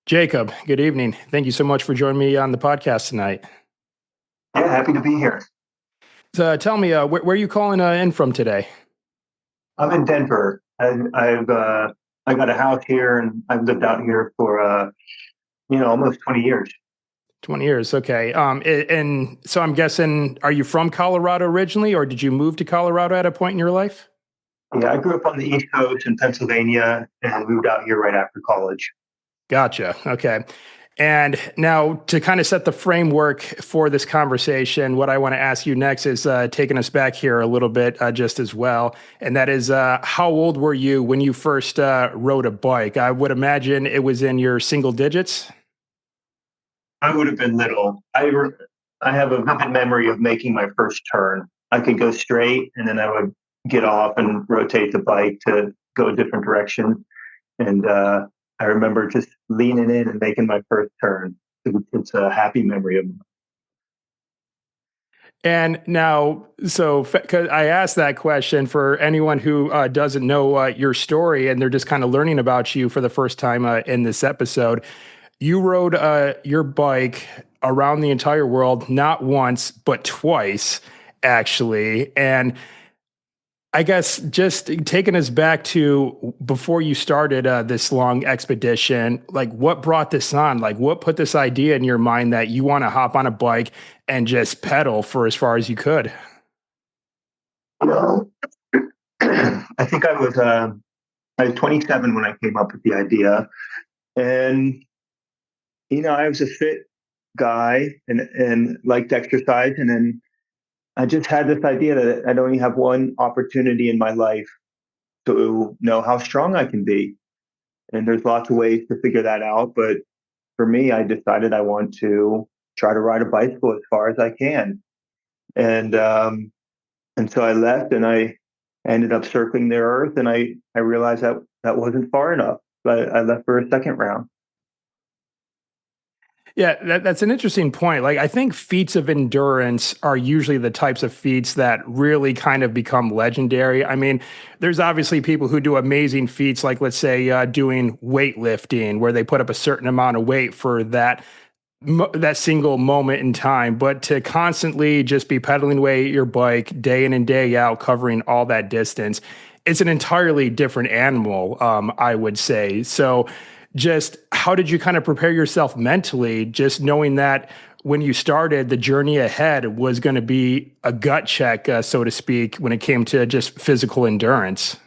Jacob, good evening. Thank you so much for joining me on the podcast tonight. Yeah, happy to be here. So, tell me, where are you calling in from today? I'm in Denver, and I got a house here, and I've lived out here for almost 20 years. 20 years. Okay. And so I'm guessing, are you from Colorado originally, or did you move to Colorado at a point in your life? Yeah, I grew up on the East Coast in Pennsylvania and moved out here right after college. Gotcha. Okay. And now to kind of set the framework for this conversation, what I want to ask you next is taking us back here a little bit just as well. And that is, how old were you when you first rode a bike? I would imagine it was in your single digits. I would have been little. I have a vivid memory of making my first turn. I could go straight, and then I would get off and rotate the bike to go a different direction. And I remember just leaning in and making my first turn. It's a happy memory of mine. And now, so 'cause I asked that question for anyone who doesn't know your story and they're just kind of learning about you for the first time in this episode. You rode your bike around the entire world, not once, but twice, actually. And I guess just taking us back to before you started this long expedition, like what brought this on? Like what put this idea in your mind that you want to hop on a bike and just pedal for as far as you could? Well, I think I was 27 when I came up with the idea, and I was a fit guy and liked exercise, and then I just had this idea that I'd only have one opportunity in my life to know how strong I can be, and there's lots of ways to figure that out. But for me, I decided I want to try to ride a bicycle as far as I can, and so I left, and I ended up circling the earth, and I realized that that wasn't far enough, but I left for a second round. Yeah, that's an interesting point. Like, I think feats of endurance are usually the types of feats that really kind of become legendary. I mean, there's obviously people who do amazing feats, like let's say doing weightlifting, where they put up a certain amount of weight for that single moment in time. But to constantly just be pedaling away your bike day in and day out, covering all that distance, it's an entirely different animal, I would say. So just how did you kind of prepare yourself mentally, just knowing that when you started, the journey ahead was going to be a gut check, so to speak, when it came to just physical endurance?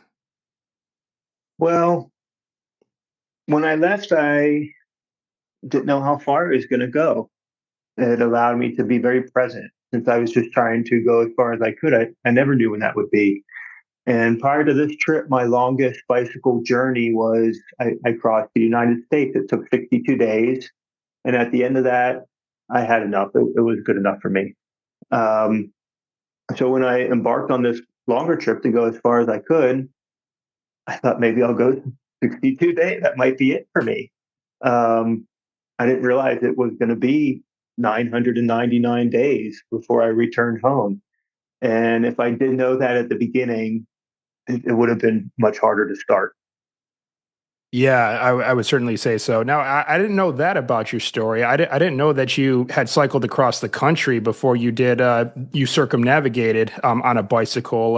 Well, when I left, I didn't know how far it was going to go. It allowed me to be very present since I was just trying to go as far as I could. I never knew when that would be. And prior to this trip, my longest bicycle journey was I crossed the United States. It took 62 days. And at the end of that, I had enough. It was good enough for me. Um, so when I embarked on this longer trip to go as far as I could, I thought maybe I'll go 62 days. That might be it for me. Um, I didn't realize it was going to be 999 days before I returned home. And if I did know that at the beginning, it would have been much harder to start. Yeah, I would certainly say so. Now, I didn't know that about your story. I didn't know that you had cycled across the country before you did. You circumnavigated on a bicycle.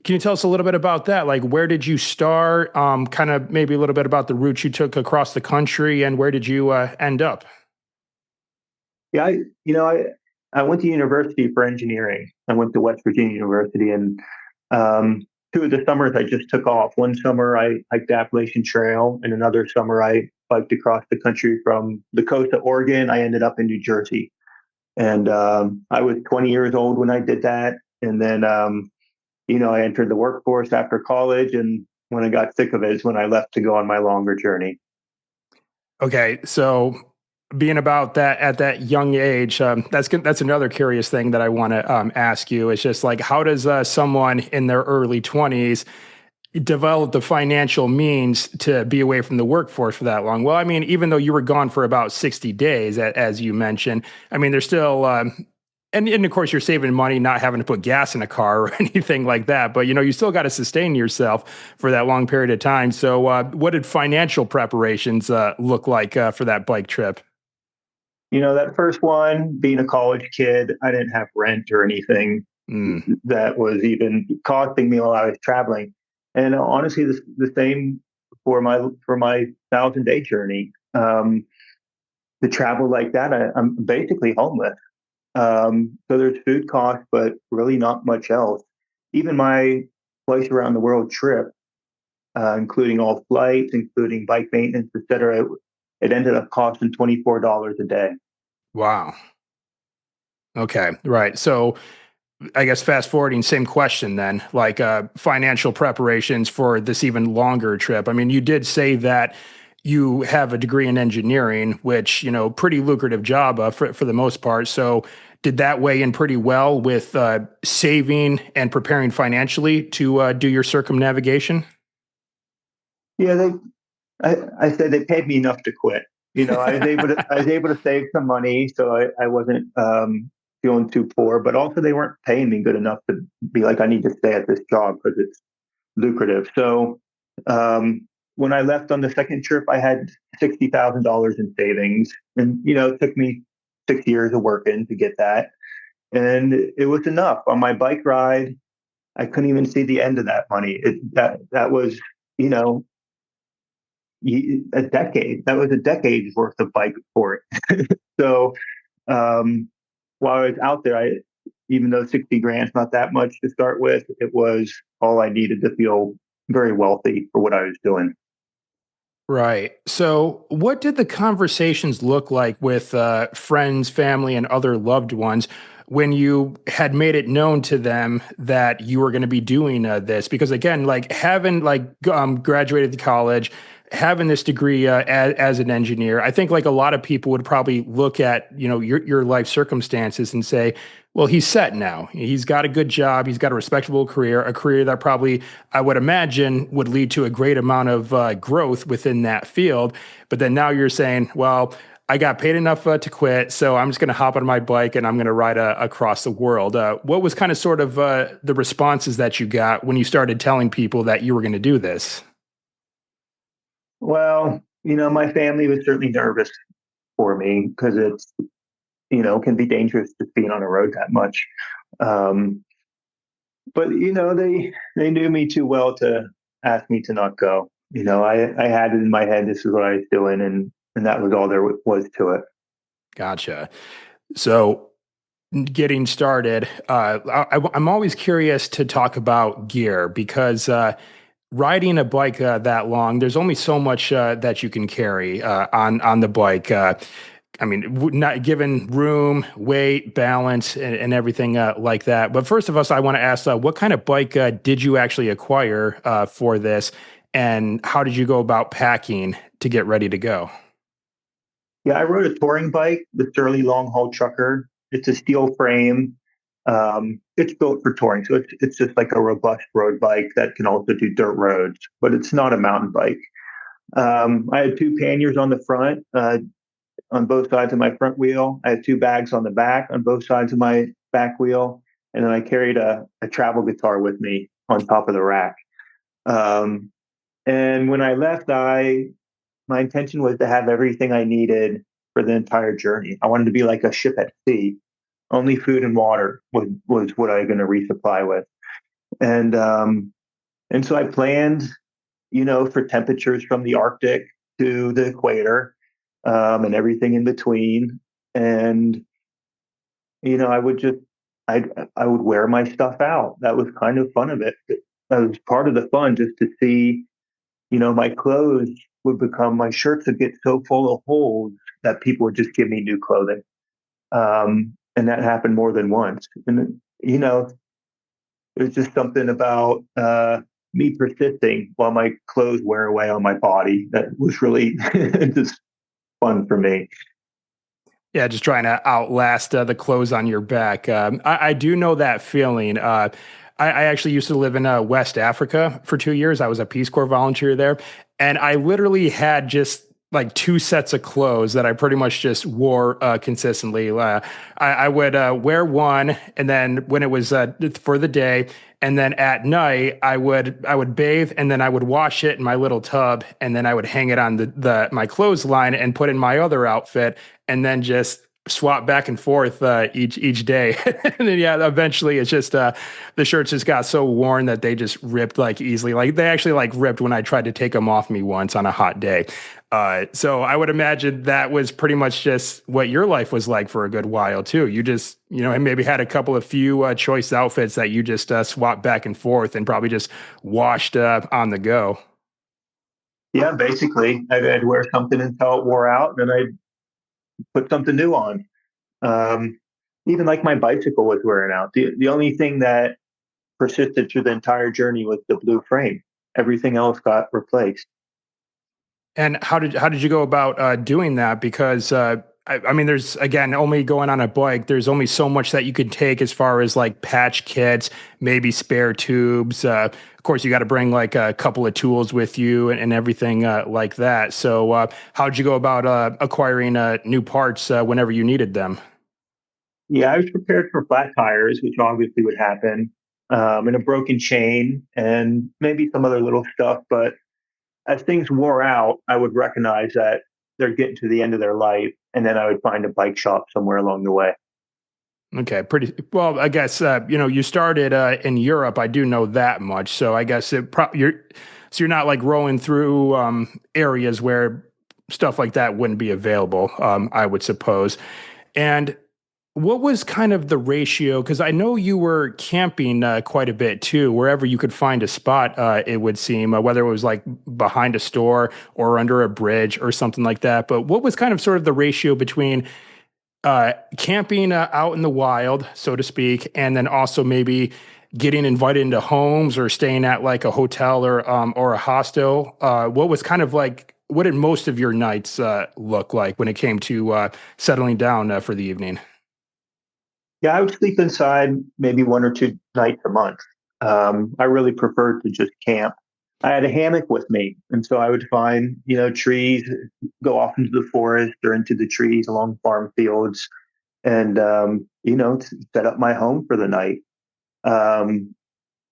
Can you tell us a little bit about that? Like, where did you start? Kind of maybe a little bit about the route you took across the country, and where did you end up? Yeah, I went to university for engineering. I went to West Virginia University, and um, two of the summers I just took off. One summer I hiked the Appalachian Trail, and another summer I biked across the country from the coast of Oregon. I ended up in New Jersey, and I was 20 years old when I did that. And then, I entered the workforce after college, and when I got sick of it is when I left to go on my longer journey. Okay, so being about that at that young age, that's another curious thing that I want to ask you. It's just like, how does someone in their early 20s develop the financial means to be away from the workforce for that long? Well, I mean, even though you were gone for about 60 days, as you mentioned, I mean, there's still And of course, you're saving money, not having to put gas in a car or anything like that. But you still got to sustain yourself for that long period of time. So, what did financial preparations look like for that bike trip? That first one, being a college kid, I didn't have rent or anything Mm, that was even costing me while I was traveling. And honestly, the same for my 1,000 day journey. To travel like that, I'm basically homeless. So there's food costs, but really not much else. Even my place around the world trip, including all flights, including bike maintenance, etc., it ended up costing $24 a day. wow. Okay. Right. So, I guess fast forwarding, same question then, like financial preparations for this even longer trip. I mean, you did say that you have a degree in engineering, which, pretty lucrative job for the most part. So did that weigh in pretty well with saving and preparing financially to do your circumnavigation? Yeah, I said they paid me enough to quit. I was able to save some money, so I wasn't feeling too poor. But also, they weren't paying me good enough to be like I need to stay at this job because it's lucrative. So when I left on the second trip, I had $60,000 in savings, and it took me 6 years of working to get that, and it was enough. On my bike ride, I couldn't even see the end of that money. That was you know a decade. That was a decade's worth of bike sport. So um, while I was out there, even though 60 grand's not that much to start with, it was all I needed to feel very wealthy for what I was doing. Right. So, what did the conversations look like with friends, family, and other loved ones when you had made it known to them that you were going to be doing this? Because again, like having graduated college, having this degree as an engineer, I think like a lot of people would probably look at your life circumstances and say, well, he's set now. He's got a good job. He's got a respectable career, a career that probably I would imagine would lead to a great amount of growth within that field. But then now you're saying, well, I got paid enough to quit, so I'm just going to hop on my bike and I'm going to ride across the world. What was kind of sort of the responses that you got when you started telling people that you were going to do this? Well, my family was certainly nervous for me because it's can be dangerous just being on a road that much. Um, but they knew me too well to ask me to not go. I had it in my head this is what I was doing, and that was all there was to it. Gotcha. So getting started, I'm always curious to talk about gear because riding a bike that long, there's only so much that you can carry on the bike. I mean, not given room, weight, balance, and everything like that. But first of all, I want to ask, what kind of bike did you actually acquire for this, and how did you go about packing to get ready to go? Yeah, I rode a touring bike, the Surly Long Haul Trucker. It's a steel frame. It's built for touring, so it's just like a robust road bike that can also do dirt roads, but it's not a mountain bike. I had two panniers on the front, on both sides of my front wheel. I had two bags on the back on both sides of my back wheel, and then I carried a travel guitar with me on top of the rack. Um, and when I left, my intention was to have everything I needed for the entire journey. I wanted to be like a ship at sea. Only food and water was what I was going to resupply with, and and so I planned, for temperatures from the Arctic to the equator, and everything in between. And I would just I would wear my stuff out. That was kind of fun of it. That was part of the fun, just to see, my clothes would become my shirts would get so full of holes that people would just give me new clothing. And that happened more than once. And there's just something about me persisting while my clothes wear away on my body that was really just fun for me. Yeah, just trying to outlast the clothes on your back. I do know that feeling. I actually used to live in West Africa for 2 years. I was a Peace Corps volunteer there, and I literally had just like two sets of clothes that I pretty much just wore consistently. I would wear one, and then when it was for the day, and then at night I would bathe, and then I would wash it in my little tub, and then I would hang it on the my clothesline and put in my other outfit, and then just swap back and forth each day. And then yeah, eventually it's just the shirts just got so worn that they just ripped like easily. Like they actually like ripped when I tried to take them off me once on a hot day. So I would imagine that was pretty much just what your life was like for a good while too. You just, and maybe had a couple of few choice outfits that you just swapped back and forth and probably just washed on the go. Yeah, basically, I'd wear something until it wore out, and then I'd put something new on. Um, Even like my bicycle was wearing out. The only thing that persisted through the entire journey was the blue frame. Everything else got replaced. And how did you go about doing that? Because I mean, there's again only going on a bike. There's only so much that you can take as far as like patch kits, maybe spare tubes. Of course, you got to bring like a couple of tools with you and everything like that. So, how'd you go about acquiring new parts whenever you needed them? Yeah, I was prepared for flat tires, which obviously would happen, and a broken chain, and maybe some other little stuff. But as things wore out, I would recognize that they're getting to the end of their life, and then I would find a bike shop somewhere along the way. Okay, pretty well. I guess you started in Europe. I do know that much. So I guess you're not like rolling through areas where stuff like that wouldn't be available. I would suppose. And what was kind of the ratio? Because I know you were camping quite a bit too, wherever you could find a spot. It would seem whether it was like behind a store or under a bridge or something like that. But what was kind of sort of the ratio between camping out in the wild, so to speak, and then also maybe getting invited into homes or staying at like a hotel or a hostel. What was kind of like what did most of your nights look like when it came to settling down for the evening? Yeah, I would sleep inside maybe one or two nights a month. I really preferred to just camp. I had a hammock with me, and so I would find trees, go off into the forest or into the trees along farm fields, and set up my home for the night. Um,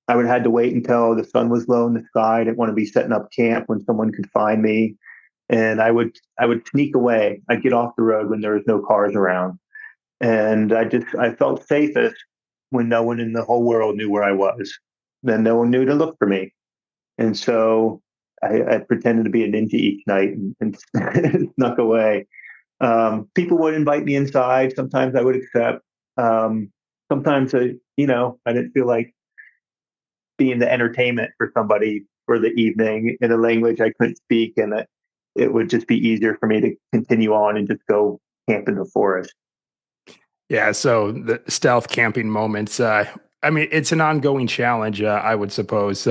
I would have had to wait until the sun was low in the sky. I didn't want to be setting up camp when someone could find me, and I would sneak away. I'd get off the road when there was no cars around, and I felt safest when no one in the whole world knew where I was. Then no one knew to look for me, and so I pretended to be a ninja each night and snuck away. People would invite me inside. Sometimes I would accept. Sometimes I didn't feel like being the entertainment for somebody for the evening in a language I couldn't speak, and it would just be easier for me to continue on and just go camp in the forest. Yeah, so the stealth camping moments. I mean, it's an ongoing challenge, I would suppose.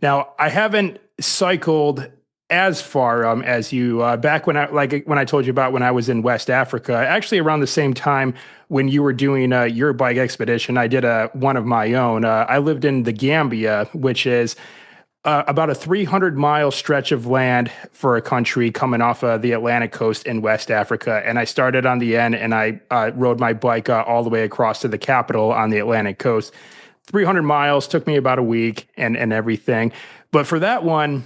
Now, I haven't cycled as far as you. Back when I told you about when I was in West Africa, actually around the same time when you were doing your bike expedition, I did one of my own. I lived in the Gambia, which is about a 300-mile stretch of land for a country coming off of the Atlantic coast in West Africa. And I started on the end and I rode my bike all the way across to the capital on the Atlantic coast. 300 miles took me about a week and everything. But for that one,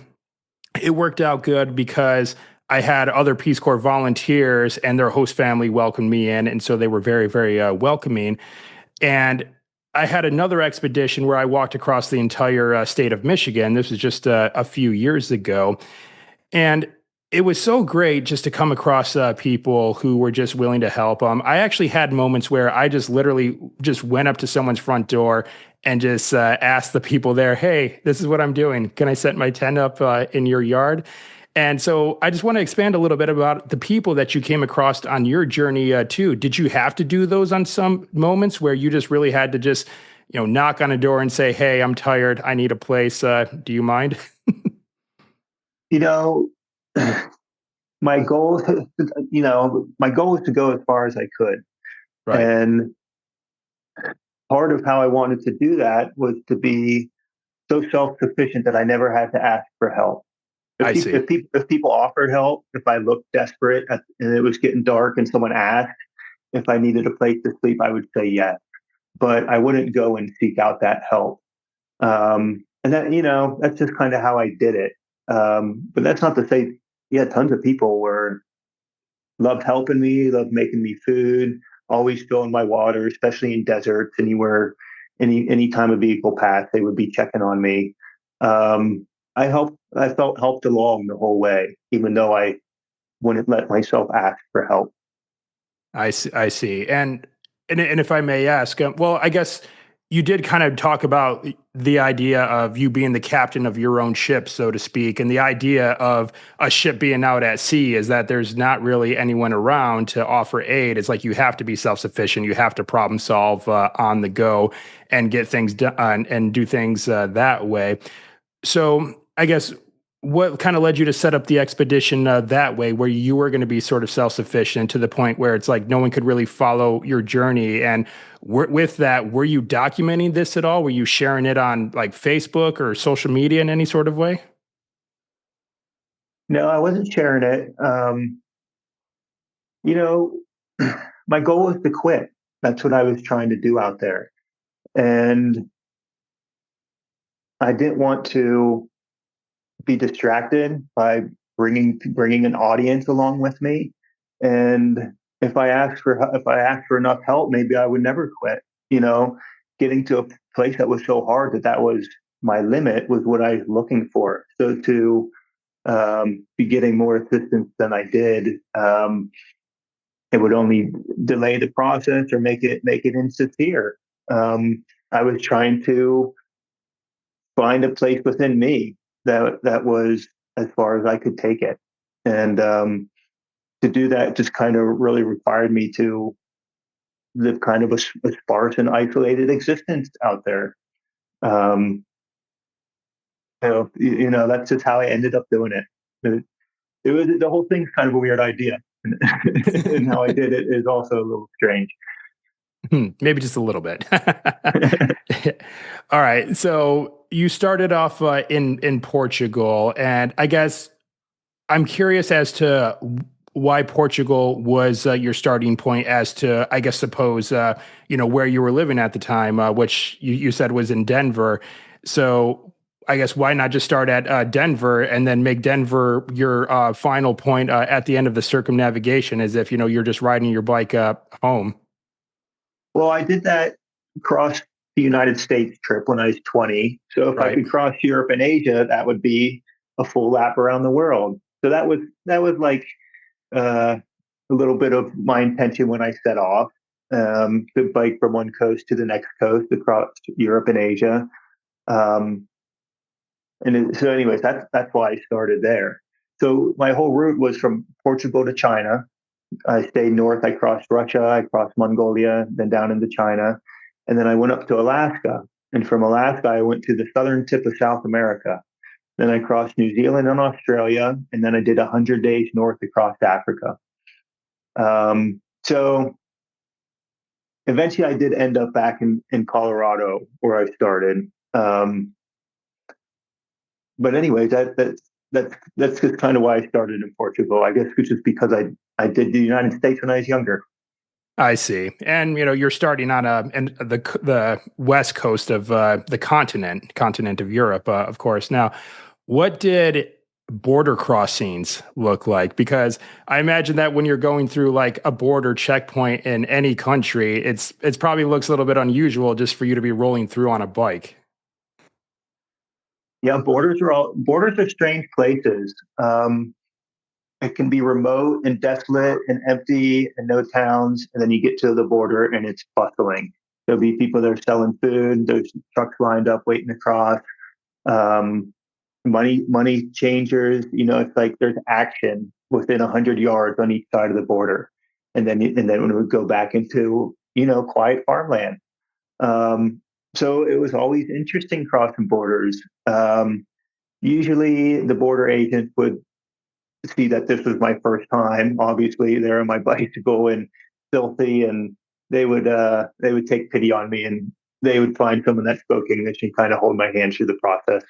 it worked out good because I had other Peace Corps volunteers and their host family welcomed me in. And so they were very, very welcoming. And I had another expedition where I walked across the entire state of Michigan. This was just a few years ago. And it was so great just to come across people who were just willing to help. I actually had moments where I just literally just went up to someone's front door and just asked the people there, "Hey, this is what I'm doing. Can I set my tent up in your yard?" And so I just want to expand a little bit about the people that you came across on your journey too. Did you have to do those on some moments where you just really had to just, knock on a door and say, "Hey, I'm tired. I need a place. Do you mind?" You know, my goal, my goal was to go as far as I could, Right. and part of how I wanted to do that was to be so self-sufficient that I never had to ask for help. I see. If people offered help, if I looked desperate and it was getting dark and someone asked if I needed a place to sleep, I would say yes. But I wouldn't go and seek out that help. And that, that's just kind of how I did it. But that's not to say, yeah, tons of people were loved helping me, loved making me food, always filling my water, especially in deserts, anywhere, any time a vehicle passed, they would be checking on me. I felt helped along the whole way, even though I wouldn't let myself ask for help. I see. I see. And if I may ask, well, I guess you did kind of talk about the idea of you being the captain of your own ship, so to speak, and the idea of a ship being out at sea is that there's not really anyone around to offer aid. It's like you have to be self-sufficient. You have to problem solve on the go and get things done and do things that way. So I guess what kind of led you to set up the expedition that way, where you were going to be sort of self-sufficient to the point where it's like no one could really follow your journey? And with that, were you documenting this at all? Were you sharing it on like Facebook or social media in any sort of way? No, I wasn't sharing it. You know, my goal was to quit. That's what I was trying to do out there. And I didn't want to be distracted by bringing an audience along with me. And if I asked for enough help, maybe I would never quit. You know, getting to a place that was so hard that was my limit was what I was looking for. So to be getting more assistance than I did, it would only delay the process or make it insincere. I was trying to find a place within me that was as far as I could take it, and to do that just kind of really required me to live kind of a sparse and isolated existence out there. Um, that's just how I ended up doing it. It was the whole thing's kind of a weird idea, and how I did it is also a little strange. Maybe just a little bit. All right. So you started off in Portugal, and I guess I'm curious as to why Portugal was your starting point, as to, I guess, suppose, where you were living at the time, which you said was in Denver. So I guess why not just start at Denver and then make Denver your final point at the end of the circumnavigation, as if, you're just riding your bike home. Well, I did that across the United States trip when I was 20. So if I Right. could cross Europe and Asia, that would be a full lap around the world. So that was like a little bit of my intention when I set off, to bike from one coast to the next coast across Europe and Asia. Um, so, anyways, that's why I started there. So my whole route was from Portugal to China. I stayed north. I crossed Russia. I crossed Mongolia, then down into China, and then I went up to Alaska. And from Alaska, I went to the southern tip of South America. Then I crossed New Zealand and Australia, and then I did 100 days north across Africa. So eventually, I did end up back in Colorado where I started. But anyway, that's just kind of why I started in Portugal. I guess it's just because I did the United States when I was younger. I see. And you're starting on the west coast of the continent of Europe, of course. Now, what did border crossings look like? Because I imagine that when you're going through like a border checkpoint in any country, it's probably looks a little bit unusual just for you to be rolling through on a bike. Yeah, borders are strange places. It can be remote and desolate and empty and no towns, and then you get to the border and it's bustling. There'll be people that are selling food. There's trucks lined up waiting to cross. Um, money changers. It's like there's action within 100 yards on each side of the border, and then when we go back into quiet farmland. So it was always interesting crossing borders. Usually, the border agent would see that this was my first time. Obviously, they're on my bicycle and filthy, and they would take pity on me, and they would find someone that spoke English and kind of hold my hand through the process.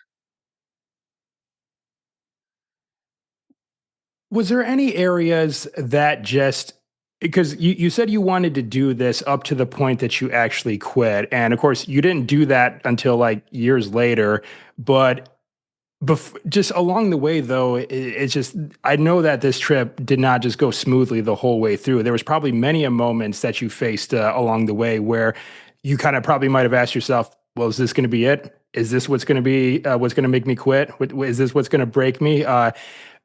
Was there any areas that just because you said you wanted to do this up to the point that you actually quit. And of course, you didn't do that until like years later. But just along the way, though, it's just, I know that this trip did not just go smoothly the whole way through. There was probably many a moments that you faced along the way where you kind of probably might have asked yourself, well, is this going to be it? Is this what's going to be what's going to make me quit? Is this what's going to break me?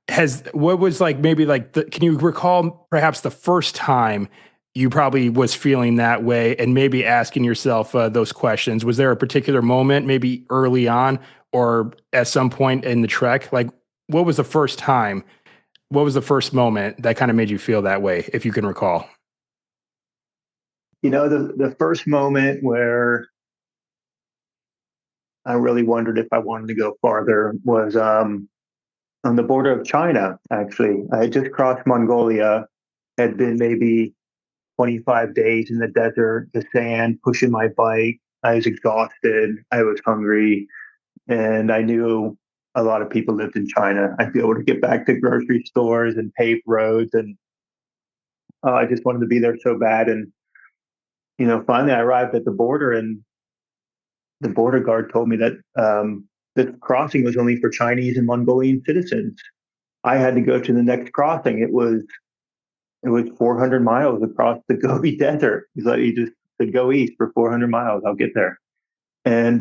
Has what was like maybe like can you recall perhaps the first time you probably was feeling that way and maybe asking yourself those questions? Was there a particular moment maybe early on or at some point in the trek? Like what was the first time, what was the first moment that kind of made you feel that way, if you can recall? The first moment where I really wondered if I wanted to go farther was on the border of China, actually. I had just crossed Mongolia, had been maybe 25 days in the desert, the sand, pushing my bike. I was exhausted. I was hungry. And I knew a lot of people lived in China. I'd be able to get back to grocery stores and paved roads. And I just wanted to be there so bad. And, finally I arrived at the border, and the border guard told me that the crossing was only for Chinese and Mongolian citizens. I had to go to the next crossing. It was 400 miles across the Gobi Desert. He just said, "Go east for 400 miles. I'll get there." And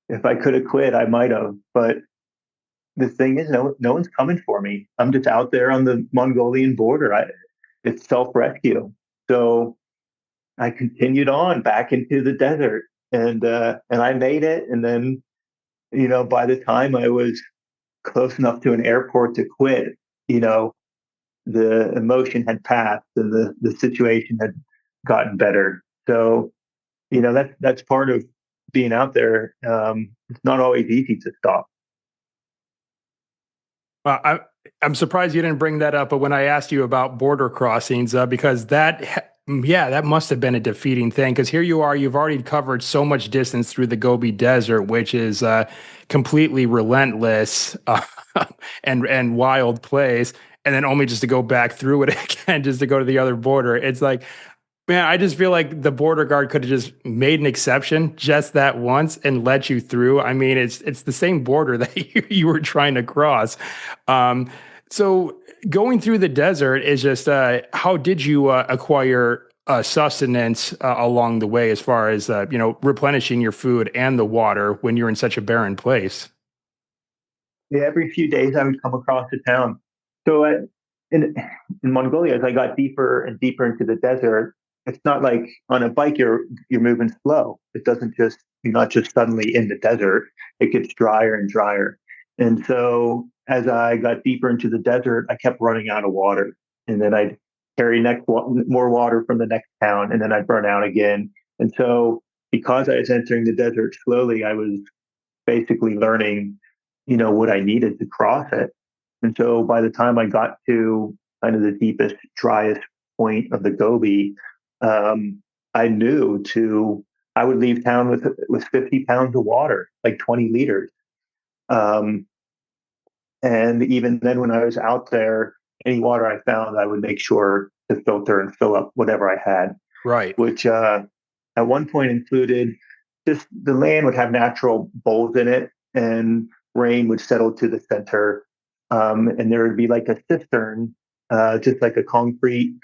if I could have quit, I might have. But the thing is, no one's coming for me. I'm just out there on the Mongolian border. It's self rescue. So I continued on back into the desert, and I made it. And then, by the time I was close enough to an airport to quit, you know, the emotion had passed and the situation had gotten better. So, that's part of being out there. It's not always easy to stop. Well, I'm surprised you didn't bring that up, but when I asked you about border crossings, because yeah, that must have been a defeating thing. Because here you are, you've already covered so much distance through the Gobi Desert, which is completely relentless and wild place, and then only just to go back through it again, just to go to the other border. It's like, man, I just feel like the border guard could have just made an exception just that once and let you through. I mean, it's the same border that you were trying to cross. Um, so going through the desert is just how did you acquire sustenance along the way, as far as replenishing your food and the water when you're in such a barren place? Yeah, every few days I would come across a town. So in in Mongolia, as I got deeper and deeper into the desert, it's not like on a bike you're moving slow. It doesn't just You're not just suddenly in the desert. It gets drier and drier. And so as I got deeper into the desert, I kept running out of water, and then I'd carry more water from the next town, and then I'd burn out again. And so because I was entering the desert slowly, I was basically learning, what I needed to cross it. And so by the time I got to kind of the deepest, driest point of the Gobi, I knew I would leave town with 50 pounds of water, like 20 liters. Um, and even then, when I was out there, any water I found, I would make sure to filter and fill up whatever I had, Right. which at one point included just the land would have natural bowls in it, and rain would settle to the center. And there would be like a cistern, just like a concrete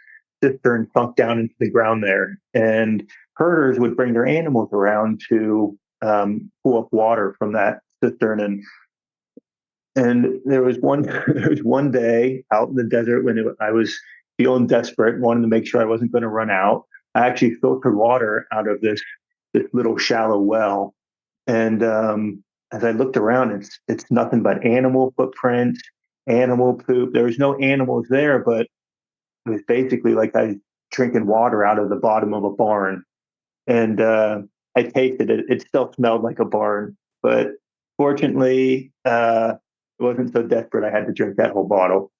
cistern sunk down into the ground there. And herders would bring their animals around to pull up water from that cistern. And there was one there was one day out in the desert when I was feeling desperate, wanted to make sure I wasn't going to run out. I actually filtered water out of this little shallow well, and as I looked around, it's nothing but animal footprints, animal poop. There was no animals there, but it was basically like I was drinking water out of the bottom of a barn. And I tasted it. It still smelled like a barn, but fortunately, it wasn't so desperate I had to drink that whole bottle.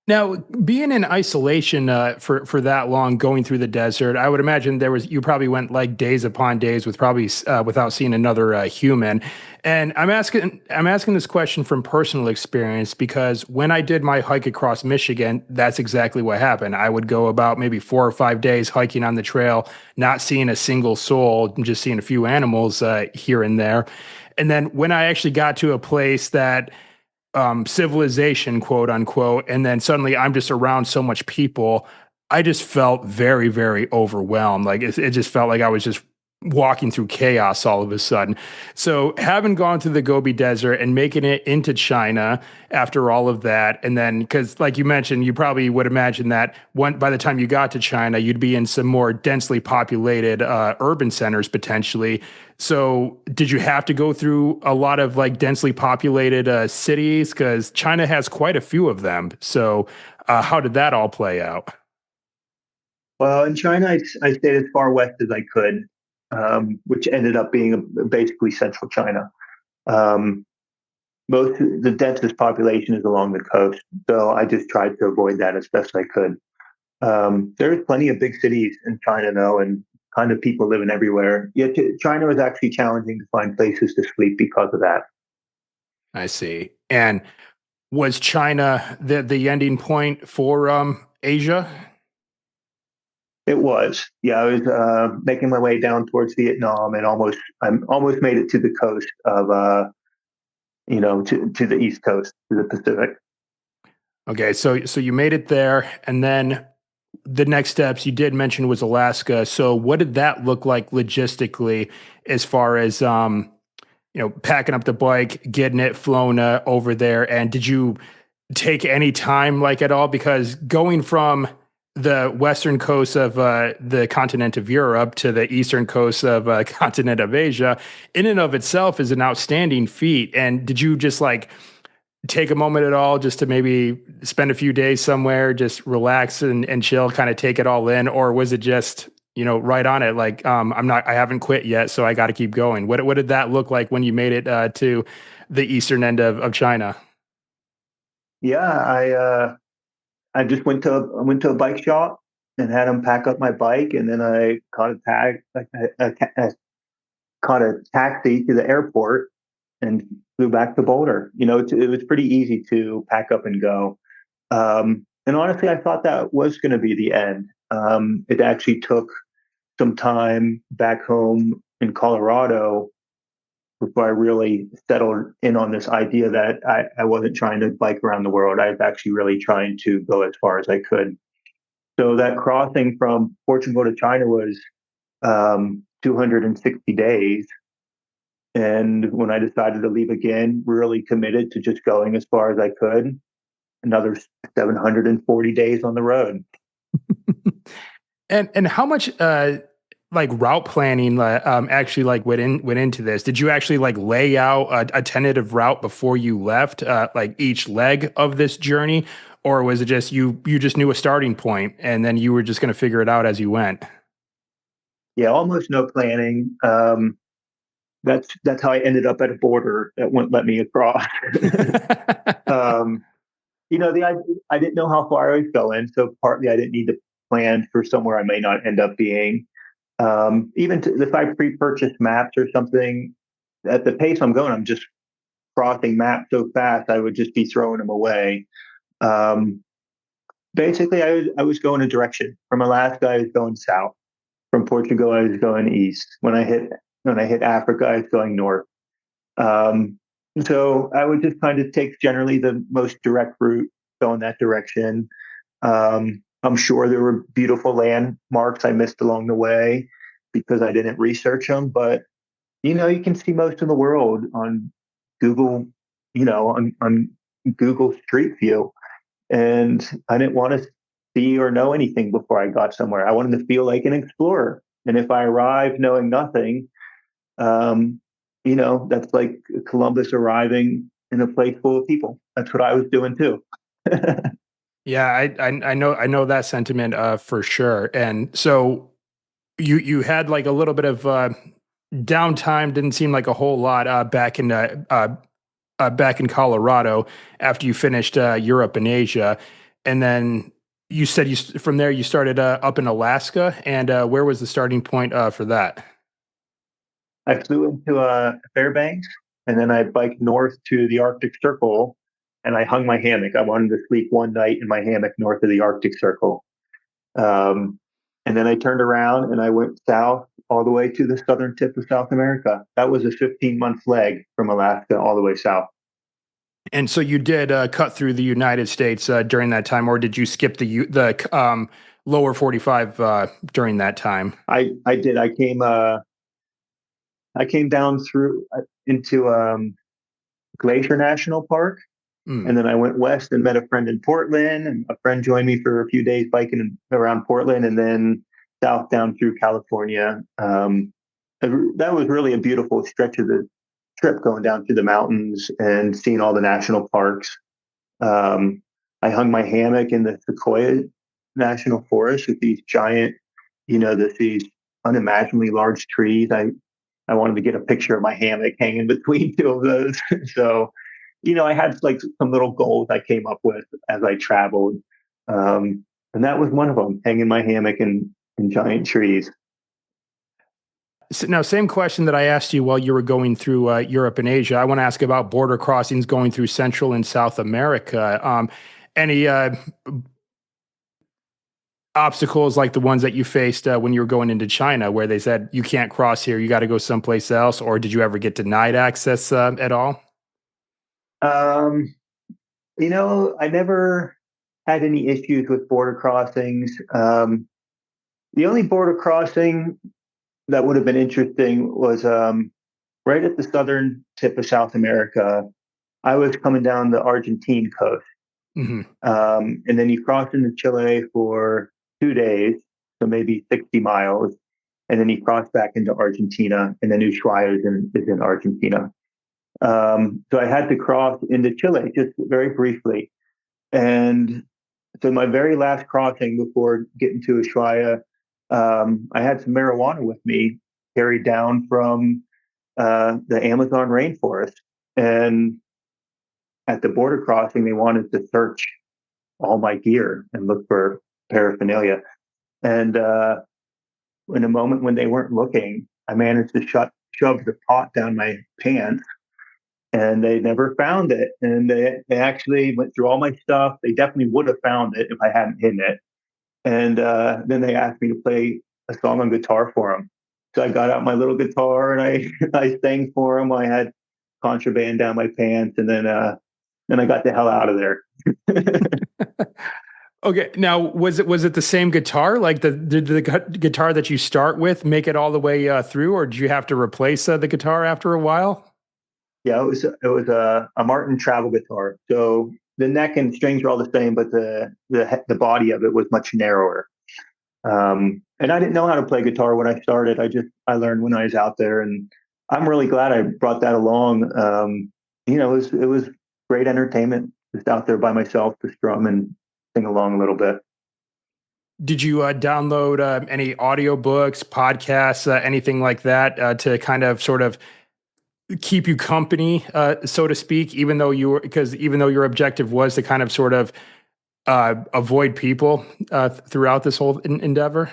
Now, being in isolation for that long, going through the desert, I would imagine you probably went like days upon days with probably without seeing another human. And I'm asking this question from personal experience because when I did my hike across Michigan, that's exactly what happened. I would go about maybe 4 or 5 days hiking on the trail, not seeing a single soul, and just seeing a few animals here and there. And then when I actually got to a place that civilization, quote unquote, and then suddenly I'm just around so much people. I just felt very, very overwhelmed. Like it just felt like I was just walking through chaos all of a sudden. So having gone through the Gobi Desert and making it into China after all of that, and then because like you mentioned, you probably would imagine that by the time you got to China, you'd be in some more densely populated urban centers potentially. So, did you have to go through a lot of like densely populated cities? Because China has quite a few of them. So, how did that all play out? Well, in China, I stayed as far west as I could, which ended up being basically central China. Um, most the densest population is along the coast, so I just tried to avoid that as best I could. There's plenty of big cities in China, though, and kind of people living everywhere. Yet China was actually challenging to find places to sleep because of that. I see. And was China the ending point for Asia? It was, yeah. I was making my way down towards Vietnam, and I almost made it to the coast of, to the east coast, to the Pacific. Okay, so you made it there, and then the next steps you did mention was Alaska. So, what did that look like logistically, as far as packing up the bike, getting it flown over there? And did you take any time like at all? Because going from the western coast of the continent of Europe to the eastern coast of continent of Asia, in and of itself, is an outstanding feat. And did you just like take a moment at all just to maybe spend a few days somewhere, just relax and chill, kind of take it all in? Or was it just, right on it? Like, I haven't quit yet, so I got to keep going. What did that look like when you made it to the eastern end of China? Yeah, I just went to a bike shop and had them pack up my bike, and then I caught a tag like I caught a taxi to the airport and flew back to Boulder. It was pretty easy to pack up and go. And honestly, I thought that was going to be the end. It actually took some time back home in Colorado before I really settled in on this idea that I wasn't trying to bike around the world. I was actually really trying to go as far as I could. So that crossing from Portugal to China was 260 days. And when I decided to leave again, really committed to just going as far as I could, another 740 days on the road. And how much like route planning actually like went into this? Did you actually like lay out a tentative route before you left, like each leg of this journey, or was it just you just knew a starting point and then you were just going to figure it out as you went? Yeah, almost no planning. That's how I ended up at a border that wouldn't let me across. um, I didn't know how far I was going, so partly I didn't need to plan for somewhere I may not end up being. If I pre-purchased maps or something, at the pace I'm going, I'm just crossing maps so fast I would just be throwing them away. Um, Basically, I was going a direction. From Alaska, I was going south. From Portugal, I was going east. When I hit Africa, I was going north. Um, so I would just kind of take generally the most direct route, go in that direction. I'm sure there were beautiful landmarks I missed along the way because I didn't research them, but you can see most of the world on Google, on Google Street View. And I didn't want to see or know anything before I got somewhere. I wanted to feel like an explorer. And if I arrived knowing nothing, um, that's like Columbus arriving in a place full of people. That's what I was doing too. Yeah, I know that sentiment for sure. And so you had like a little bit of downtime. Didn't seem like a whole lot back in Colorado after you finished Europe and Asia. And then you said from there you started up in Alaska, and where was the starting point for that? I flew into Fairbanks, and then I biked north to the Arctic Circle, and I hung my hammock. I wanted to sleep one night in my hammock north of the Arctic Circle. Um, and then I turned around and I went south all the way to the southern tip of South America. That was a 15-month leg from Alaska all the way south. And so you did cut through the United States during that time, or did you skip the lower 45 during that time? I did. I came down through into Glacier National Park, Mm. and then I went west and met a friend in Portland, and a friend joined me for a few days biking around Portland, and then south down through California. That was really a beautiful stretch of the trip, going down through the mountains and seeing all the national parks. Um, I hung my hammock in the Sequoia National Forest with these giant, these unimaginably large trees. I wanted to get a picture of my hammock hanging between two of those. So, I had like some little goals I came up with as I traveled. And that was one of them, hanging my hammock in giant trees. So now, same question that I asked you while you were going through Europe and Asia. I want to ask about border crossings going through Central and South America. Any obstacles like the ones that you faced when you were going into China, where they said you can't cross here, you got to go someplace else, or did you ever get denied access at all? Um, I never had any issues with border crossings. The only border crossing that would have been interesting was right at the southern tip of South America. I was coming down the Argentine coast, Hmm. and then you cross into Chile for 2 days, so maybe 60 miles, and then you cross back into Argentina, and then Ushuaia is in Argentina. So I had to cross into Chile just very briefly, and so my very last crossing before getting to Ushuaia, I had some marijuana with me, carried down from the Amazon rainforest. And at the border crossing, they wanted to search all my gear and look for paraphernalia. And in a moment when they weren't looking, I managed to shove the pot down my pants, and they never found it. And they actually went through all my stuff. They definitely would have found it if I hadn't hidden it. And then they asked me to play a song on guitar for them. So I got out my little guitar and I I sang for them. I had contraband down my pants, and then I got the hell out of there. Okay, now was it the same guitar? Like did the guitar that you start with make it all the way through, or did you have to replace the guitar after a while? Yeah, it was a Martin travel guitar. So the neck and strings were all the same, but the body of it was much narrower. And I didn't know how to play guitar when I started. I learned when I was out there, and I'm really glad I brought that along. It was great entertainment just out there by myself to strum and sing along a little bit. Did you download any audiobooks, podcasts, anything like that to kind of sort of keep you company, so to speak, even though your objective was to kind of sort of avoid people throughout this whole endeavor?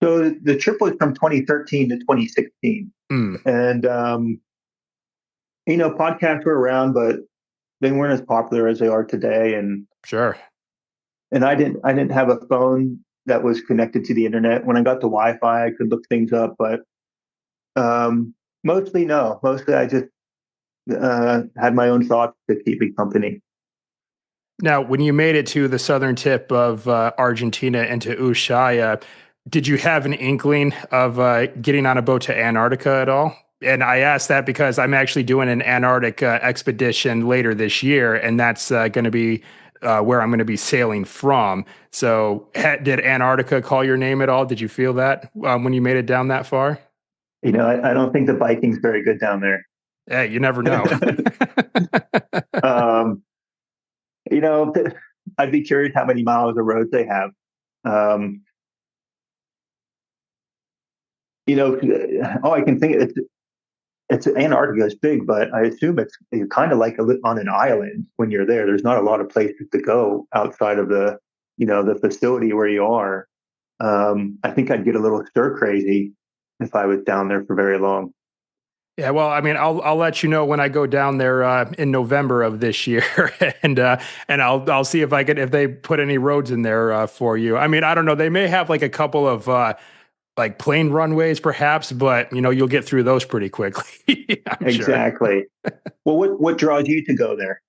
So the trip was from 2013 to 2016, Mm, and podcasts were around, but they weren't as popular as they are today. sure. And I didn't have a phone that was connected to the internet. When I got the Wi-Fi, I could look things up, but mostly no. Mostly I just had my own thoughts to keep me company. Now, when you made it to the southern tip of Argentina and to Ushuaia, did you have an inkling of getting on a boat to Antarctica at all? And I ask that because I'm actually doing an Antarctic expedition later this year, and that's going to be where I'm going to be sailing from. So, did Antarctica call your name at all? Did you feel that when you made it down that far? I don't think the biking's very good down there. Hey, you never know. um, you know, I'd be curious how many miles of roads they have. Um, all I can think it's Antarctica is big, but I assume it's you're kind of like on an island when you're there. There's not a lot of places to go outside of the facility where you are. I think I'd get a little stir crazy if I was down there for very long. Yeah, well, I mean, I'll let you know when I go down there in November of this year, and and I'll see if I could if they put any roads in there for you. I mean, I don't know. They may have like a couple of like plane runways, perhaps, but you'll get through those pretty quickly. I'm sure. Exactly. Well, what draws you to go there?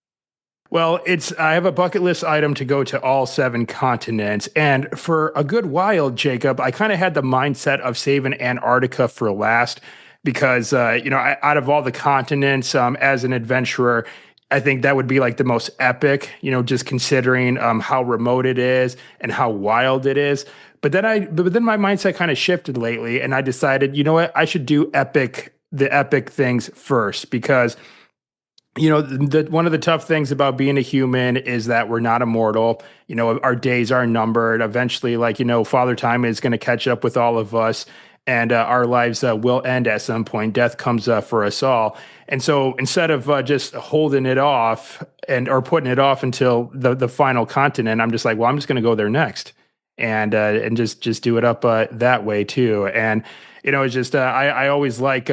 Well, I have a bucket list item to go to all seven continents. And for a good while, Jacob, I kind of had the mindset of saving Antarctica for last because, out of all the continents, as an adventurer, I think that would be like the most epic, just considering how remote it is and how wild it is. But then my mindset kind of shifted lately, and I decided, you know what, I should do the epic things first because one of the tough things about being a human is that we're not immortal. Our days are numbered. Eventually, Father Time is going to catch up with all of us, and our lives will end at some point. Death comes for us all. And so instead of just holding it off or putting it off until the final continent, I'm just like, well, I'm just going to go there next, and just do it up that way too. And it's just I always like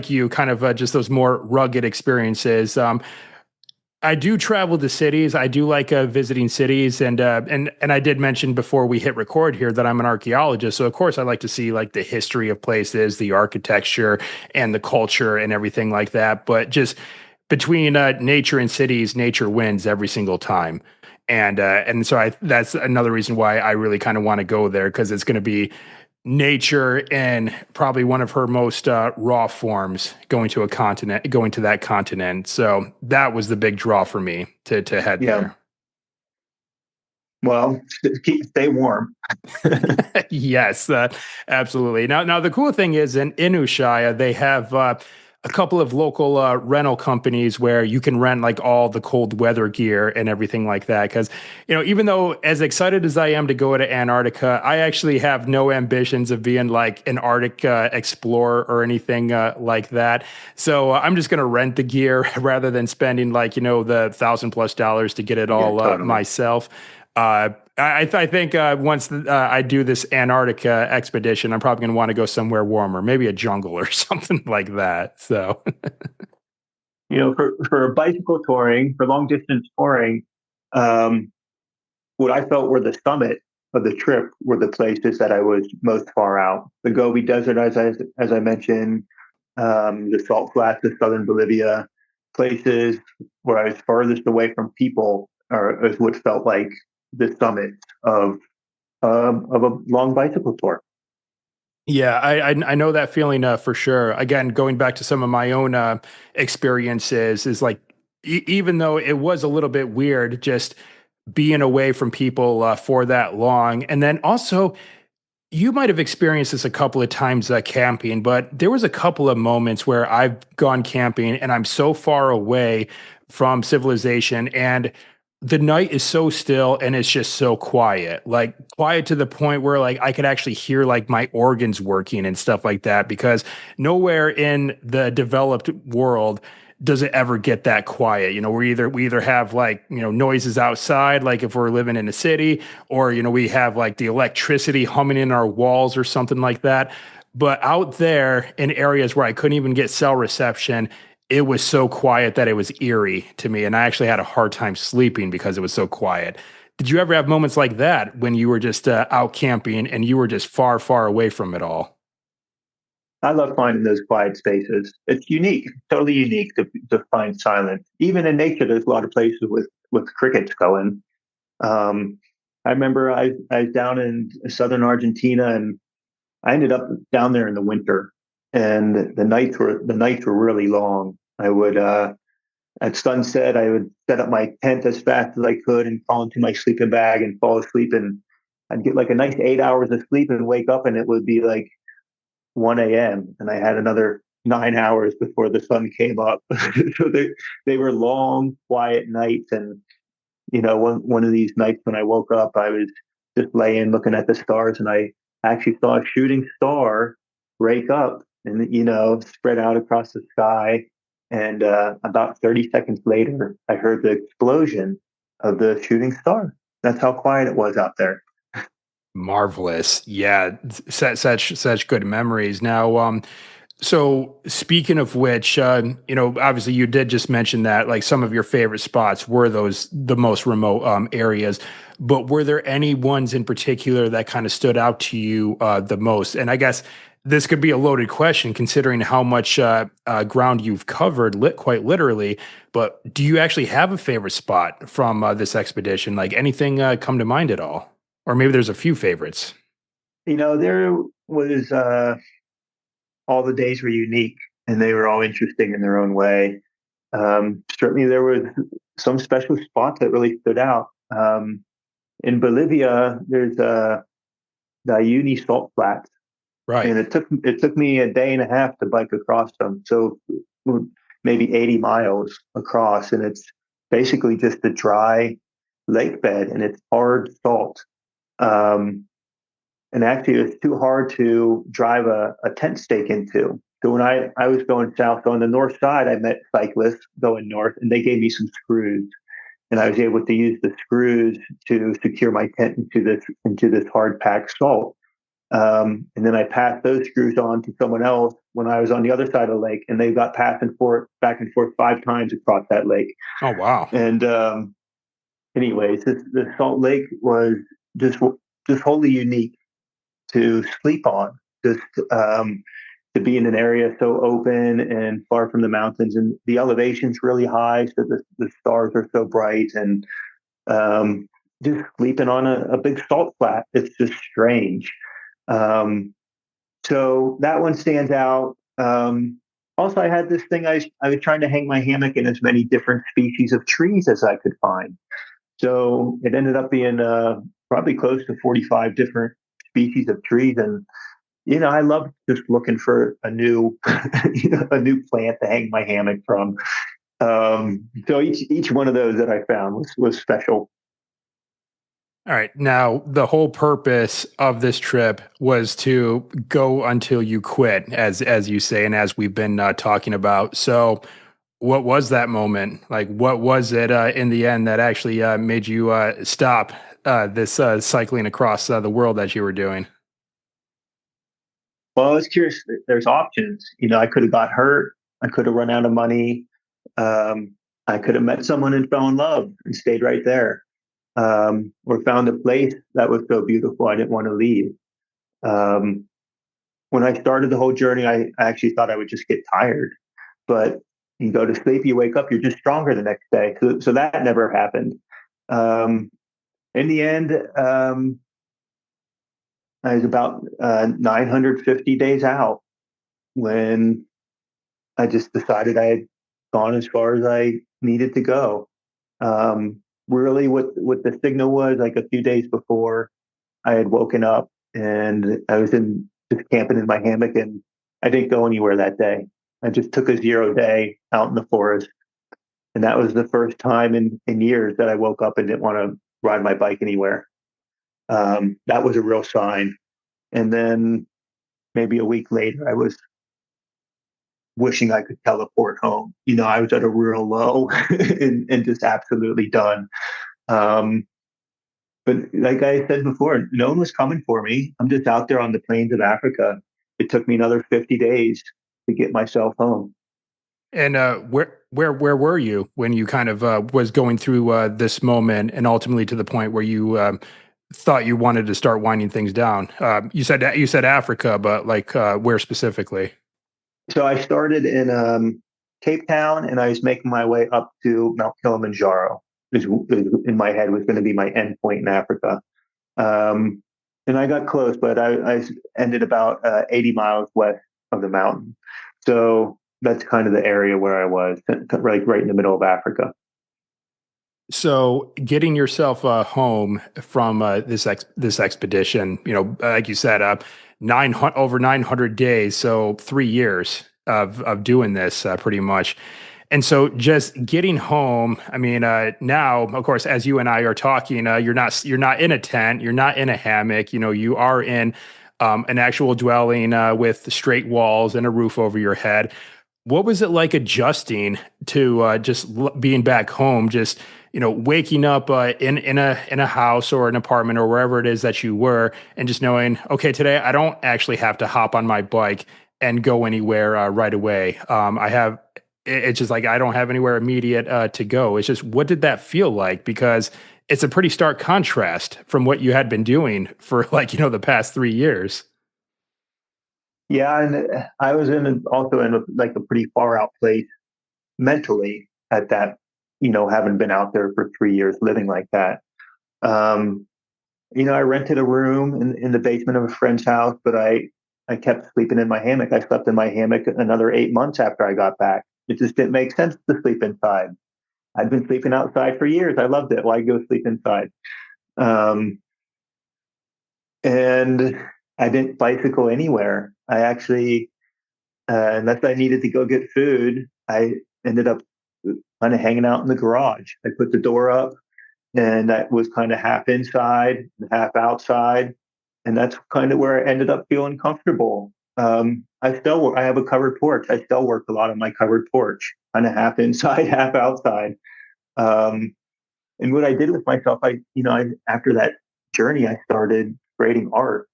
you, kind of just those more rugged experiences. I do travel to cities. I do like visiting cities, and I did mention before we hit record here that I'm an archaeologist. So of course I like to see like the history of places, the architecture, and the culture, and everything like that. But just between nature and cities, nature wins every single time. And so that's another reason why I really kind of want to go there because it's going to be nature in probably one of her most raw forms going to that continent. So that was the big draw for me to head Yeah. there. Well, stay warm. Yes, absolutely. Now the cool thing is in Ushuaia, they have a couple of local rental companies where you can rent like all the cold weather gear and everything like that. Because even though as excited as I am to go to Antarctica, I actually have no ambitions of being like an Arctic explorer or anything like that. So I'm just gonna rent the gear rather than spending like the $1,000+ to get it Yeah, all totally. myself. I think once I do this Antarctica expedition, I'm probably going to want to go somewhere warmer, maybe a jungle or something like that. So, For bicycle touring, for long distance touring, um, what I felt were the summit of the trip were the places that I was most far out. The Gobi Desert, as I mentioned, the salt flats of southern Bolivia, places where I was furthest away from people, are is what felt like the summit of of a long bicycle tour. yeah, I know that feeling for sure. Again, going back to some of my own experiences, is like even though it was a little bit weird, just being away from people for that long, and then also you might have experienced this a couple of times camping, but there was a couple of moments where I've gone camping and I'm so far away from civilization and the night is so still and it's just so quiet. Like quiet to the point where like I could actually hear like my organs working and stuff like that because nowhere in the developed world does it ever get that quiet. We either have like, noises outside like if we're living in a city or we have like the electricity humming in our walls or something like that. But out there in areas where I couldn't even get cell reception, it was so quiet that it was eerie to me, and I actually had a hard time sleeping because it was so quiet. Did you ever have moments like that when you were just out camping and you were just far, far away from it all? I love finding those quiet spaces. It's unique, totally unique to find silence. Even in nature, there's a lot of places with crickets going. Um, I remember I was down in southern Argentina, and I ended up down there in the winter, and the nights were really long. I would at sunset I would set up my tent as fast as I could and fall into my sleeping bag and fall asleep, and I'd get like a nice 8 hours of sleep and wake up and it would be like 1 a.m. and I had another 9 hours before the sun came up. So they were long, quiet nights. And one of these nights when I woke up, I was just laying looking at the stars, and I actually saw a shooting star break up and spread out across the sky. And about 30 seconds later, I heard the explosion of the shooting star. That's how quiet it was out there. Marvelous. Yeah, such good memories. Now, so speaking of which, obviously you did just mention that like some of your favorite spots were those the most remote areas, but were there any ones in particular that kind of stood out to you the most? And I guess this could be a loaded question considering how much ground you've covered, quite literally. But do you actually have a favorite spot from this expedition? Like anything come to mind at all? Or maybe there's a few favorites. There was all the days were unique and they were all interesting in their own way. Certainly, there were some special spots that really stood out. In Bolivia, there's the Uyuni salt flats, Right. and it took me a day and a half to bike across them. So maybe 80 miles across, and it's basically just a dry lake bed, and it's hard salt. Um, and actually, it was too hard to drive a tent stake into. So when I was going south on the north side, I met cyclists going north, and they gave me some screws, and I was able to use the screws to secure my tent into this hard packed salt. And then I passed those screws on to someone else when I was on the other side of the lake, and they got passed and forth, back and forth 5 times across that lake. Oh, wow. And anyways, the Salt Lake was just just wholly unique to sleep on. Just to be in an area so open and far from the mountains, and the elevation's really high, so the stars are so bright, and um, just sleeping on a big salt flat. It's just strange. Um, so that one stands out. Also, I had this thing. I was trying to hang my hammock in as many different species of trees as I could find. So it ended up being probably close to 45 different species of trees, and I love just looking for a new, a new plant to hang my hammock from. So each one of those that I found was special. All right. Now, the whole purpose of this trip was to go until you quit, as you say, and as we've been talking about. So, what was that moment? Like, what was it in the end that actually made you stop this cycling across the world that you were doing? Well, I was curious. There's options. I could have got hurt. I could have run out of money. Um, I could have met someone and fell in love and stayed right there, or found a place that was so beautiful I didn't want to leave. Um, when I started the whole journey, I actually thought I would just get tired, but you go to sleep, you wake up, you're just stronger the next day. So that never happened. Um, in the end, I was about 950 days out when I just decided I had gone as far as I needed to go. Really, what the signal was, like a few days before, I had woken up and I was in just camping in my hammock, and I didn't go anywhere that day. I just took a 0 day out in the forest, and that was the first time in years that I woke up and didn't want to ride my bike anywhere. That was a real sign. And then maybe a week later, I was wishing I could teleport home. I was at a real low and just absolutely done. Um, but like I said before, no one was coming for me. I'm just out there on the plains of Africa. It took me another 50 days to get myself home. And where were you when you kind of was going through this moment, and ultimately to the point where you thought you wanted to start winding things down? You said Africa, but like where specifically? So I started in Cape Town, and I was making my way up to Mount Kilimanjaro. In my head was going to be my end point in Africa. Um, and I got close, but I ended about 80 miles west of the mountain. So that's kind of the area where I was, right in the middle of Africa. So, getting yourself home from this expedition, like you said, over 900 days, so 3 years of doing this, pretty much. And so, just getting home. I mean, now, of course, as you and I are talking, you're not in a tent, you're not in a hammock. You are in an actual dwelling with straight walls and a roof over your head. What was it like adjusting to being back home? Just waking up in a house or an apartment or wherever it is that you were, and just knowing, okay, today I don't actually have to hop on my bike and go anywhere right away. It's just like I don't have anywhere immediate to go. It's just, what did that feel like? Because it's a pretty stark contrast from what you had been doing for like the past 3 years. Yeah, and I was also in like a pretty far out place mentally at that, having been out there for 3 years living like that. Um, I rented a room in the basement of a friend's house, but I kept sleeping in my hammock. I slept in my hammock another 8 months after I got back. It just didn't make sense to sleep inside. I'd been sleeping outside for years. I loved it. Why go sleep inside? Um, and I didn't bicycle anywhere. I actually, unless I needed to go get food, I ended up kind of hanging out in the garage. I put the door up, and that was kind of half inside and half outside, and that's kind of where I ended up feeling comfortable. I have a covered porch. I still work a lot on my covered porch, kind of half inside, half outside. Um, and what I did with myself, after that journey, I started creating art.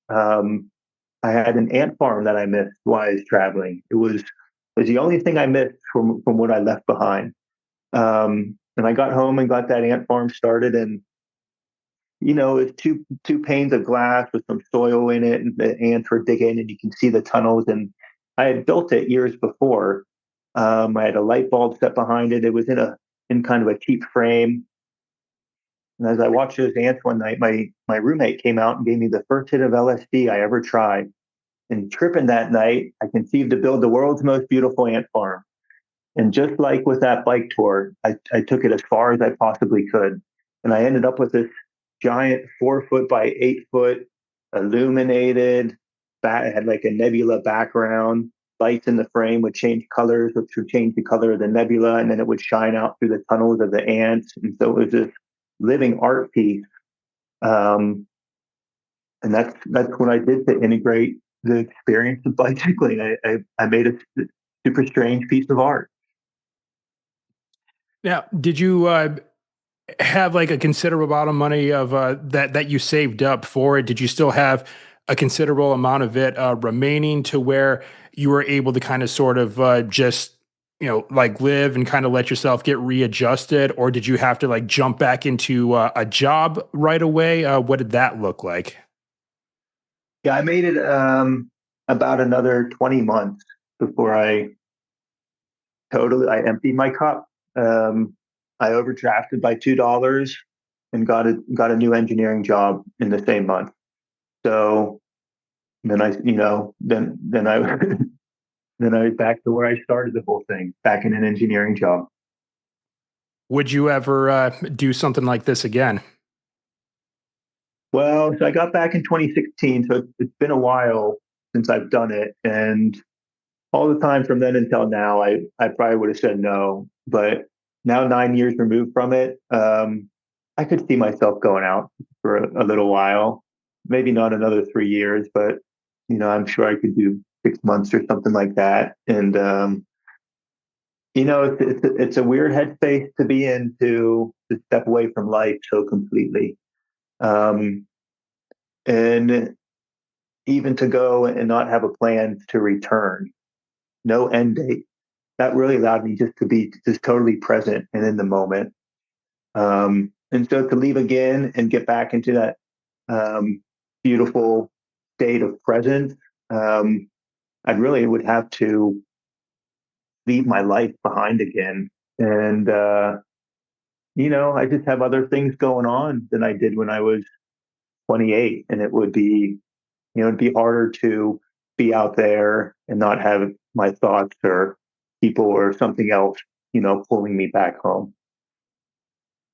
Um, I had an ant farm that I missed while I was traveling. It was the only thing I missed from what I left behind. And I got home and got that ant farm started, and it's two panes of glass with some soil in it, and the ants were digging, and you can see the tunnels. And I had built it years before. I had a light bulb set behind it. It was in kind of a cheap frame. And as I watched those ants one night, my roommate came out and gave me the first hit of LSD I ever tried. And tripping that night, I conceived to build the world's most beautiful ant farm. And just like with that bike tour, I took it as far as I possibly could. And I ended up with this giant 4 foot by 8 foot illuminated, it had like a nebula background. Lights in the frame would change colors, which would change the color of the nebula, and then it would shine out through the tunnels of the ants. And so it was this living art piece. Um, and that's what I did to integrate the experience of bicycling. I made a super strange piece of art. Now, did you have like a considerable amount of money of that you saved up for it? Did you still have a considerable amount of it remaining to where you were able to kind of sort of just like live and kind of let yourself get readjusted, or did you have to like jump back into a job right away? What did that look like? Yeah, I made it about another 20 months before I emptied my cup. I overdrafted by $2 and got a new engineering job in the same month. So then I then I was back to where I started the whole thing, back in an engineering job. Would you ever do something like this again? Well, so I got back in 2016, so it's been a while since I've done it, and all the time from then until now, I probably would have said no. But now, 9 years removed from it, I could see myself going out for a little while. Maybe not another 3 years, but I'm sure I could do 6 months or something like that. And it's a weird headspace to be in to step away from life so completely, um, and even to go and not have a plan to return, no end date. That really allowed me just to be just totally present and in the moment. And so to leave again and get back into that beautiful state of presence, I really would have to leave my life behind again. And, I just have other things going on than I did when I was 28. And it'd be harder to be out there and not have my thoughts or people or something else, pulling me back home.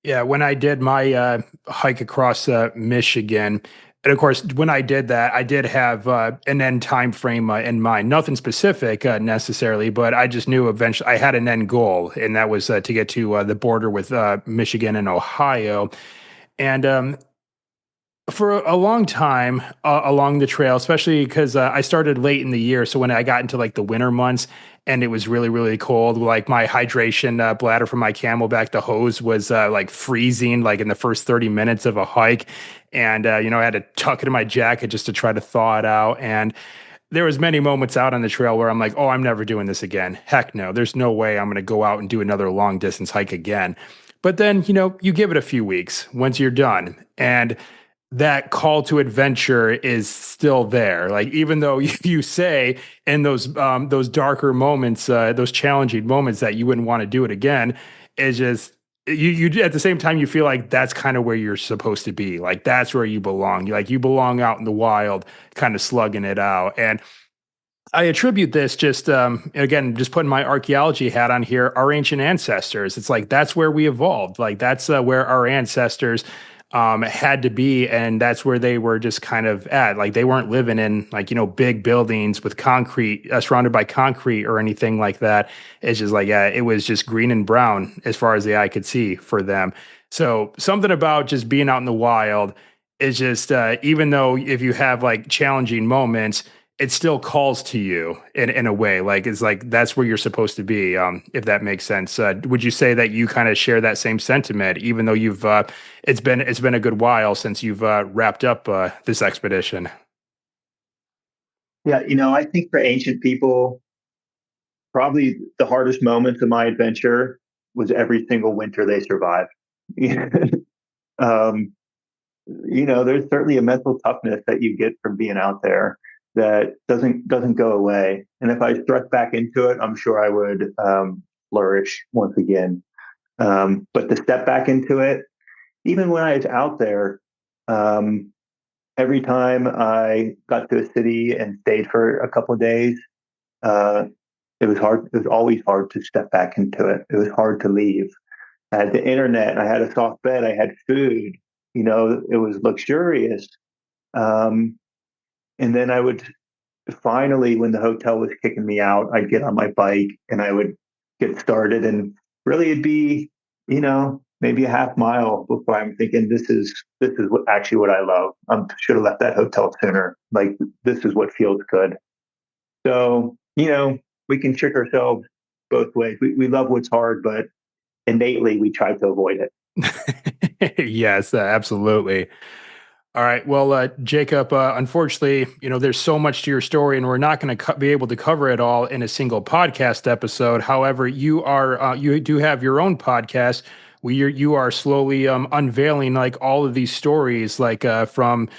Yeah, when I did my hike across Michigan, and of course, when I did that, I did have an end time frame in mind. Nothing specific necessarily, but I just knew eventually I had an end goal, and that was to get to the border with Michigan and Ohio. And For a long time along the trail, especially because I started late in the year. So when I got into like the winter months and it was really, really cold, like my hydration bladder from my Camelback, the hose was like freezing like in the first 30 minutes of a hike. And, I had to tuck it in my jacket just to try to thaw it out. And there was many moments out on the trail where I'm like, oh, I'm never doing this again. Heck no, there's no way I'm going to go out and do another long distance hike again. But then, you give it a few weeks once you're done. And that call to adventure is still there. Like even though you say in those darker moments, those challenging moments that you wouldn't want to do it again, it's just you at the same time you feel like that's kind of where you're supposed to be. Like that's where you belong. You belong out in the wild, kind of slugging it out. And I attribute this just again, just putting my archaeology hat on here. Our ancient ancestors. It's like that's where we evolved. Like that's where our ancestors had to be, and that's where they were just kind of at. Like they weren't living in like big buildings with concrete surrounded by concrete or anything like that. It's just like it was just green and brown as far as the eye could see for them. So something about just being out in the wild is just even though if you have like challenging moments it still calls to you in a way like it's like that's where you're supposed to be if that makes sense would you say that you kind of share that same sentiment even though you've it's been a good while since you've wrapped up this expedition. Yeah, I think for ancient people, probably the hardest moments of my adventure was every single winter they survived. um, there's certainly a mental toughness that you get from being out there that doesn't go away. And if I struck back into it, I'm sure I would flourish once again. But to step back into it, even when I was out there, um, every time I got to a city and stayed for a couple of days, uh, it was hard. It was always hard to step back into it. It was hard to leave. I had the internet. I had a soft bed. I had food. It was luxurious. Um, and then I would finally, when the hotel was kicking me out, I'd get on my bike and I would get started. And really, it'd be, maybe a half mile before I'm thinking, this is actually what I love. I should have left that hotel sooner. Like this is what feels good. So, we can trick ourselves both ways. We love what's hard, but innately we try to avoid it. Yes, absolutely. All right. Well, Jacob, unfortunately, there's so much to your story, and we're not going to be able to cover it all in a single podcast episode. However, you do have your own podcast where you are slowly unveiling like all of these stories, like from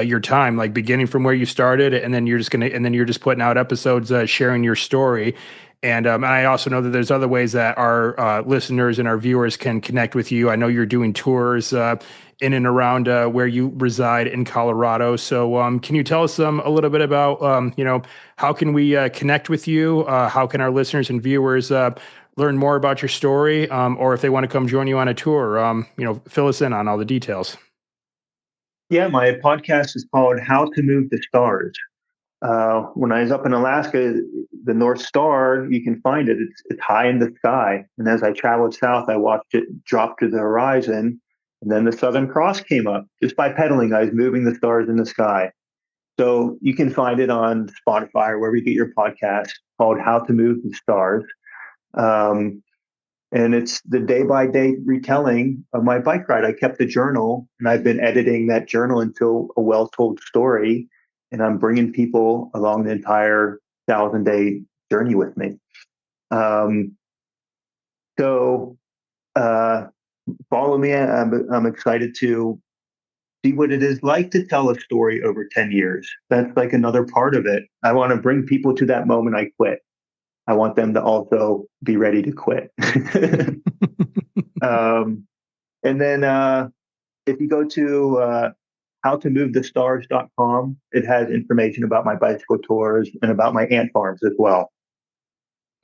your time, like beginning from where you started, and then you're just putting out episodes sharing your story. And I also know that there's other ways that our listeners and our viewers can connect with you. I know you're doing tours in and around where you reside in Colorado. So can you tell us a little bit about, how can we connect with you? How can our listeners and viewers learn more about your story? Or if they want to come join you on a tour, fill us in on all the details. Yeah, my podcast is called How to Move the Stars. When I was up in Alaska, the North Star, you can find it. It's high in the sky. And as I traveled south, I watched it drop to the horizon. And then the Southern Cross came up. Just by pedaling, I was moving the stars in the sky. So you can find it on Spotify or wherever you get your podcast called How to Move the Stars. Um, and it's the day by day retelling of my bike ride. I kept a journal and I've been editing that journal into a well told story. And I'm bringing people along the entire 1,000-day journey with me. Um, so uh, follow me. I'm excited to see what it is like to tell a story over 10 years. That's like another part of it. I want to bring people to that moment I quit. I want them to also be ready to quit. um, and then if you go to howtomovethestars.com, it has information about my bicycle tours and about my ant farms as well.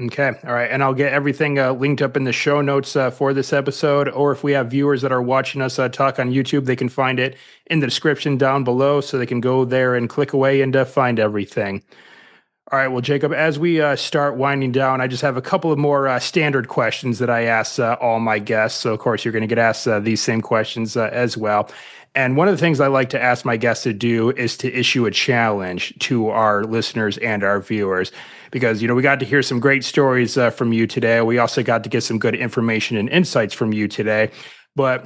Okay. All right. And I'll get everything linked up in the show notes for this episode. Or if we have viewers that are watching us talk on YouTube, they can find it in the description down below so they can go there and click away and find everything. All right. Well, Jacob, as we start winding down, I just have a couple of more standard questions that I ask all my guests. So, of course, you're going to get asked these same questions as well. And one of the things I like to ask my guests to do is to issue a challenge to our listeners and our viewers. Because, we got to hear some great stories from you today. We also got to get some good information and insights from you today. But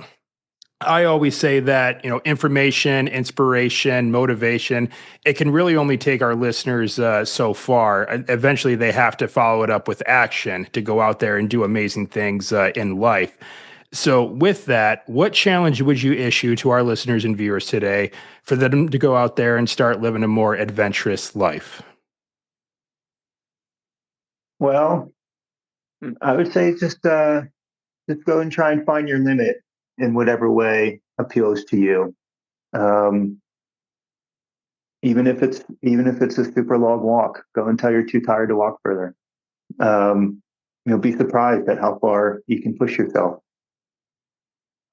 I always say that, information, inspiration, motivation, it can really only take our listeners so far. Eventually, they have to follow it up with action to go out there and do amazing things in life. So, with that, what challenge would you issue to our listeners and viewers today for them to go out there and start living a more adventurous life? Well, I would say just go and try and find your limit in whatever way appeals to you. Um, even if it's a super long walk, go until you're too tired to walk further. Um, You'll be surprised at how far you can push yourself.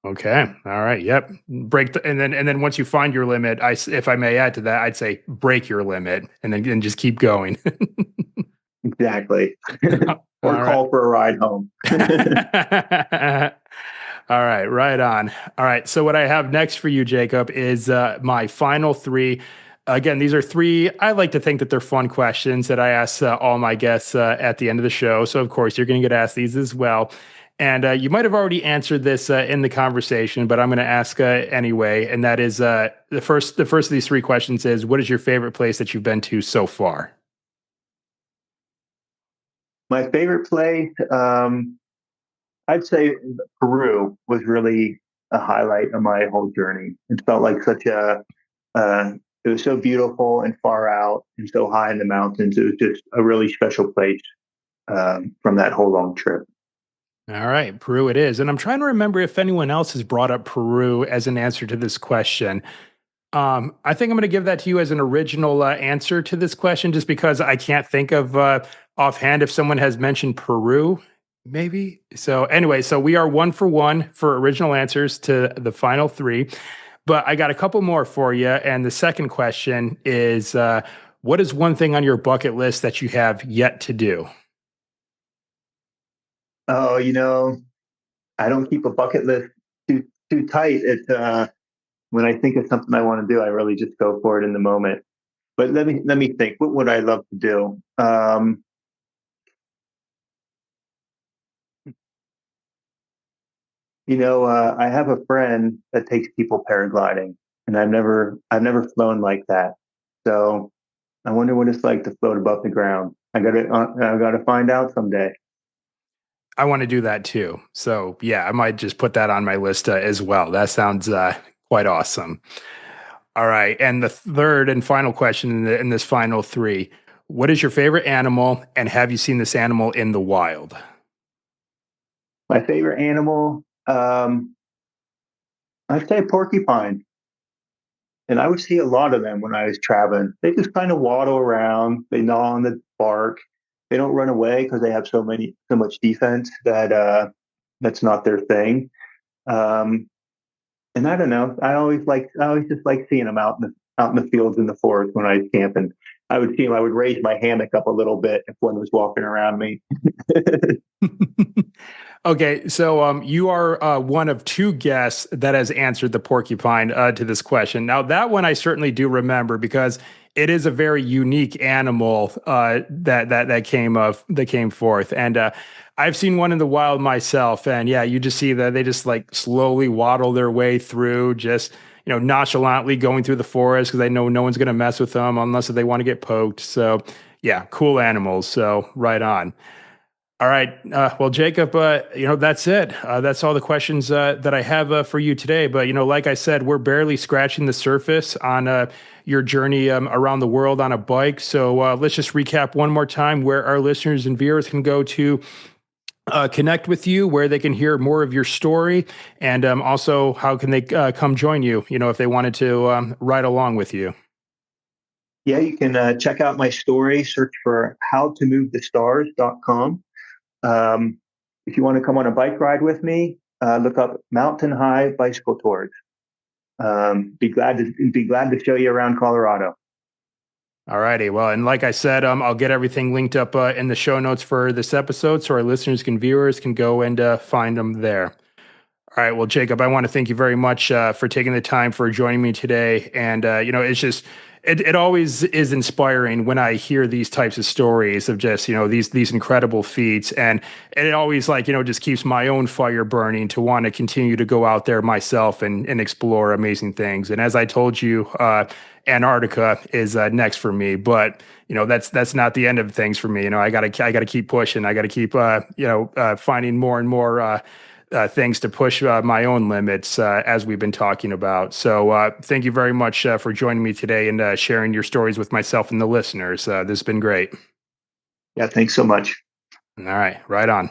Okay. All right. Yep. And then once you find your limit, if I may add to that, I'd say break your limit and just keep going. Exactly. Or All right. call for a ride home. All right, right on. All right, so what I have next for you, Jacob, is my final three. Again, these are three. I like to think that they're fun questions that I ask all my guests at the end of the show. So, of course, you're going to get asked these as well. And you might have already answered this in the conversation, but I'm going to ask anyway. And that is the first. The first of these three questions is: what is your favorite place that you've been to so far? My favorite place, I'd say Peru was really a highlight of my whole journey. It felt like uh, it was so beautiful and far out and so high in the mountains. It was just a really special place from that whole long trip. All right, Peru it is. And I'm trying to remember if anyone else has brought up Peru as an answer to this question. I think I'm going to give that to you as an original answer to this question, just because I can't think of offhand if someone has mentioned Peru, maybe. So, anyway, so we are 1 for 1 for original answers to the final three. But I got a couple more for you. And the second question is what is one thing on your bucket list that you have yet to do? Oh, I don't keep a bucket list too tight. When I think of something I want to do, I really just go for it in the moment. But let me think. What would I love to do? I have a friend that takes people paragliding, and I've never flown like that. So I wonder what it's like to float above the ground. I got to find out someday. I want to do that too. So, yeah, I might just put that on my list as well. That sounds quite awesome. All right. And the third and final question in this final three: what is your favorite animal, and have you seen this animal in the wild? My favorite animal, I'd say porcupine, and I would see a lot of them when I was traveling. They just kind of waddle around. They gnaw on the bark. They don't run away because they have so much defense that that's not their thing. Um, and I don't know. I always just like seeing them out in the fields in the forest when I was camping. I would see them. I would raise my hammock up a little bit if one was walking around me. Okay, so you are one of two guests that has answered the porcupine to this question. Now, that one I certainly do remember because it is a very unique animal that came forth, and I've seen one in the wild myself. And yeah, you just see that they just like slowly waddle their way through, just nonchalantly going through the forest because they know no one's going to mess with them unless they want to get poked. So yeah, cool animals. So right on. All right. Well, Jacob, that's it. That's all the questions that I have for you today. But, like I said, we're barely scratching the surface on your journey around the world on a bike. So let's just recap one more time where our listeners and viewers can go to connect with you, where they can hear more of your story, and also how can they come join you, if they wanted to ride along with you. Yeah, you can check out my story. Search for howtomovethestars.com. If you want to come on a bike ride with me, look up Mountain High Bicycle Tours. Be glad to show you around Colorado. All righty. Well, and like I said, I'll get everything linked up in the show notes for this episode, so our listeners and viewers can go and find them there. All right. Well, Jacob, I want to thank you very much for taking the time for joining me today. And, it's just, it always is inspiring when I hear these types of stories of just, these incredible feats. And it always just keeps my own fire burning to want to continue to go out there myself and explore amazing things. And as I told you, Antarctica is next for me, but that's not the end of things for me. I gotta keep pushing. I gotta keep finding more and more things to push my own limits as we've been talking about. So thank you very much for joining me today and sharing your stories with myself and the listeners. This has been great. Yeah, thanks so much. All right, right on.